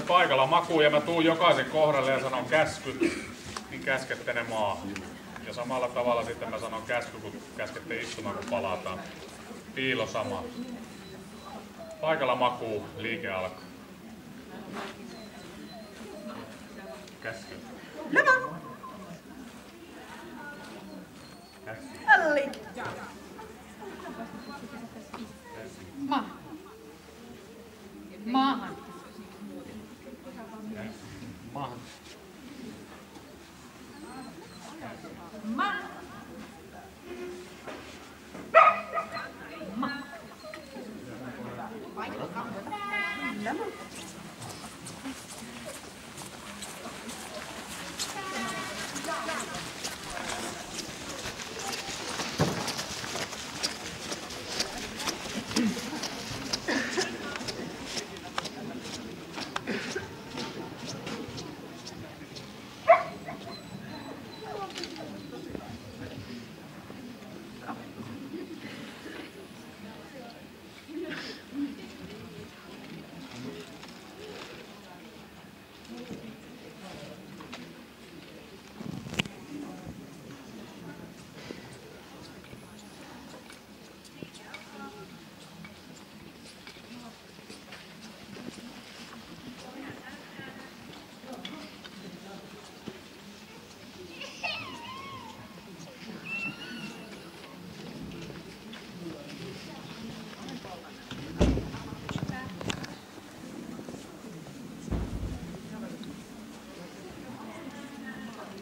Paikalla makuu ja mä tuun jokaisen kohdalle ja sanon käskyt, niin käskette ne maahan. Ja samalla tavalla sitten mä sanon käsky, kun käskette istumaan, kun palataan. Piilo sama. Paikalla makuu, liike alkaa. Käsky. Käsky. Alli. Maahan. Maahan.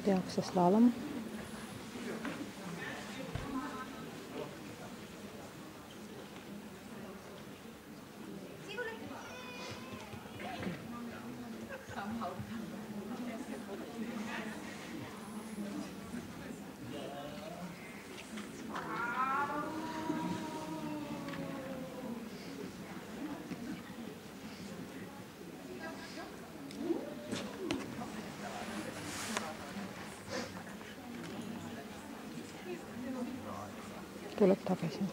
Tehakse slalom. Tule takaisin.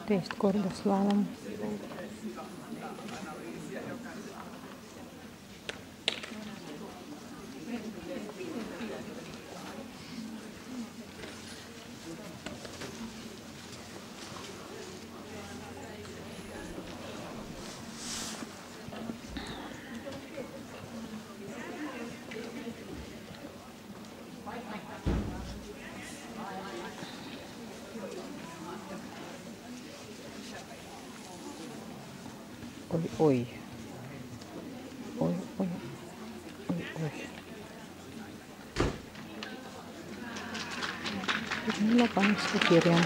Teist korda slalom. Oi. Minulla panistuu kirjan.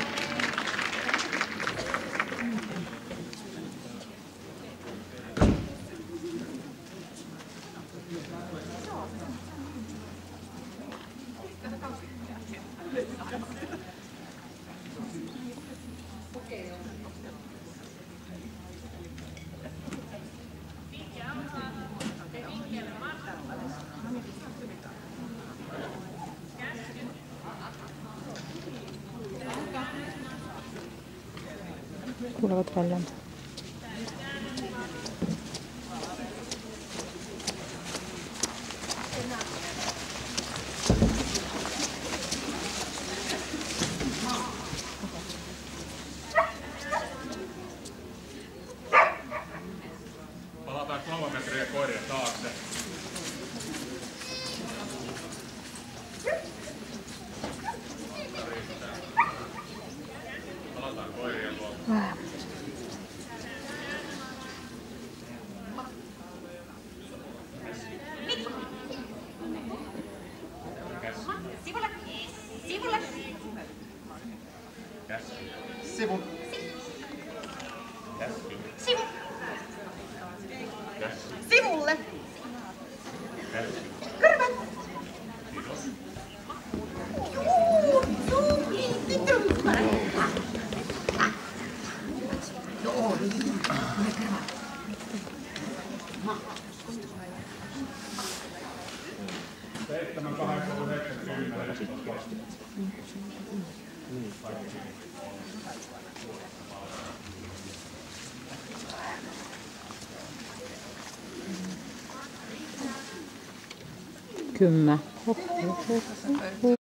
Tulevat väljään. Palataan 3 metriä koirien taakse. Palataan koirien luo. Sivulle. Sivulle. Käsky. Sivu. Käsky. Sivu. Käsky. Sivulle. Käsky. Korva. Kiitos. Seitsemän, 8, 9, 10. Kymmä.